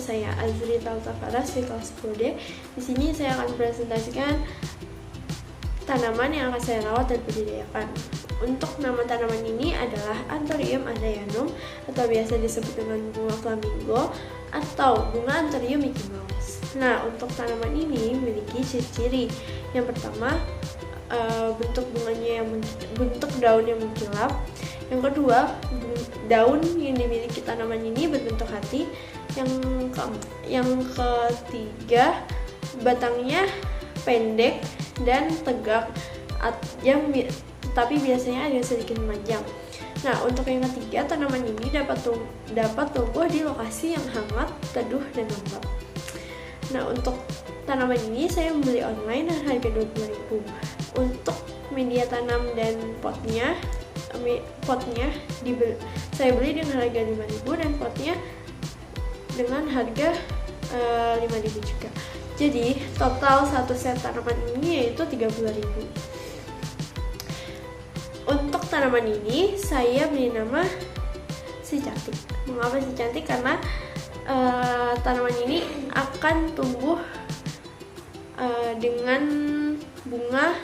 saya Azri Taltafaras di kelas 10D. Di sini saya akan presentasikan tanaman yang akan saya rawat dan budidayakan. Untuk nama tanaman ini adalah Anthurium andayanum atau biasa disebut dengan bunga flamingo atau bunga Anthurium Mickey Mouse. Nah, untuk tanaman ini memiliki ciri-ciri. Yang pertama, bentuk daun yang mengkilap. Yang kedua, daun yang dimiliki tanaman ini berbentuk hati. Yang ketiga, batangnya pendek dan tegak, tapi biasanya agak sedikit memanjang. Nah, untuk yang ketiga, tanaman ini dapat tumbuh di lokasi yang hangat, teduh, dan lembab. Nah, untuk tanaman ini saya membeli online dengan harga 20.000. Untuk media tanam dan potnya saya beli dengan harga 5.000 dan potnya dengan harga 5.000 juga. Jadi total satu set tanaman ini yaitu 30.000. Untuk tanaman ini saya beri nama si cantik. Mengapa si cantik? Karena tanaman ini akan tumbuh dengan bunga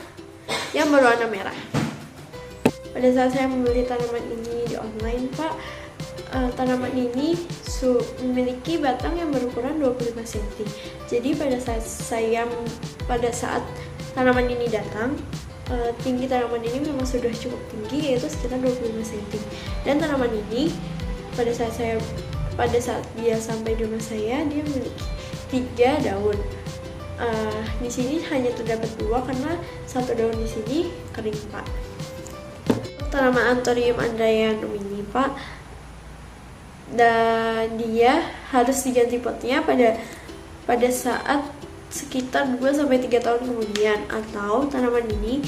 yang berwarna merah. Pada saat saya membeli tanaman ini di online, Pak, tanaman ini memiliki batang yang berukuran 25 cm. Jadi pada saat tanaman ini datang, tinggi tanaman ini memang sudah cukup tinggi, yaitu sekitar 25 cm. Dan tanaman ini pada saat dia sampai di rumah saya, dia memiliki 3 daun. Di sini hanya terdapat 2 karena satu daun di sini kering, Pak. Tanaman Anthurium andayanum ini, Pak, dan dia harus diganti potnya pada saat sekitar 2-3 tahun kemudian, atau tanaman ini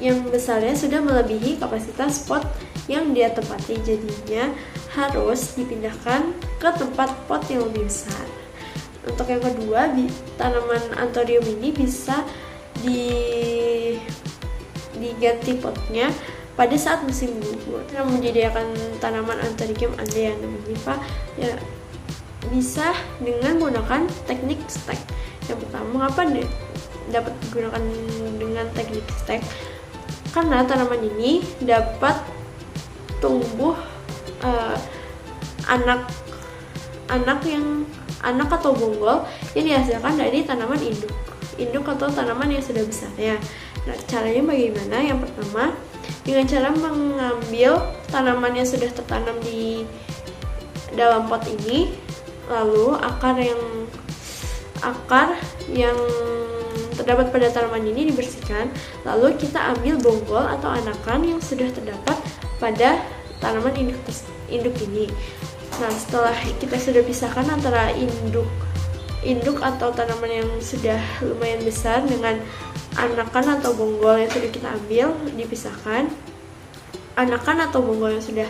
yang besarnya sudah melebihi kapasitas pot yang dia tempati, jadinya harus dipindahkan ke tempat pot yang lebih besar. Untuk yang kedua, tanaman Anthurium ini bisa diganti potnya pada saat musim gugur. Cara membudidayakan tanaman Anthurium andayanum ini, Pak, ya bisa dengan menggunakan teknik stek. Yang pertama, mengapa dapat digunakan dengan teknik stek? Karena tanaman ini dapat tumbuh anak atau bonggol yang dihasilkan dari tanaman induk atau tanaman yang sudah besar ya. Nah, caranya bagaimana? Yang pertama, dengan cara mengambil tanaman yang sudah tertanam di dalam pot ini, lalu akar yang terdapat pada tanaman ini dibersihkan, lalu kita ambil bonggol atau anakan yang sudah terdapat pada tanaman induk ini. Nah, setelah kita sudah pisahkan antara induk atau tanaman yang sudah lumayan besar dengan anakan atau bonggol yang sudah kita ambil, dipisahkan. Anakan atau bonggol yang sudah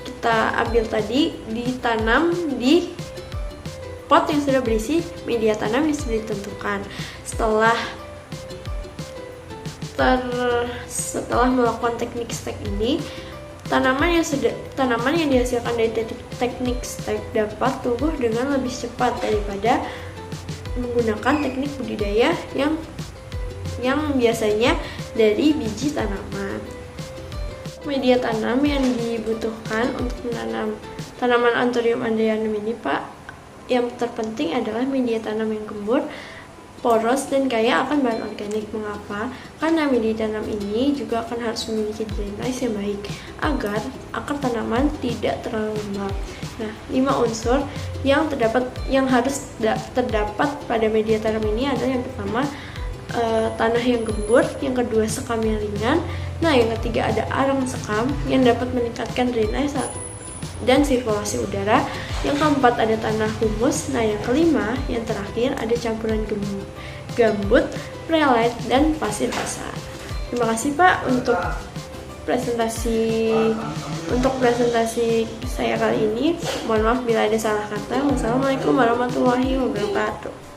kita ambil tadi ditanam di pot yang sudah berisi media tanam yang sudah ditentukan. Setelah melakukan teknik stek ini, tanaman yang dihasilkan dari teknik stek dapat tumbuh dengan lebih cepat daripada menggunakan teknik budidaya yang biasanya dari biji tanaman. Media tanam yang dibutuhkan untuk menanam tanaman Anthurium andayanum ini, Pak, yang terpenting adalah media tanam yang gembur, poros, dan kaya akan bahan organik. Mengapa? Karena media tanam ini juga akan harus memiliki drainase yang baik agar akar tanaman tidak terlalu lembab. Nah, 5 unsur yang harus terdapat pada media tanam ini adalah yang pertama, tanah yang gembur, yang kedua sekam yang ringan, nah yang ketiga ada arang sekam yang dapat meningkatkan drainase dan sirkulasi udara, yang keempat ada tanah humus, nah yang kelima, yang terakhir ada campuran gambut, perlite, dan pasir basah. Terima kasih, Pak, untuk presentasi saya kali ini. Mohon maaf bila ada salah kata. Wassalamualaikum warahmatullahi wabarakatuh.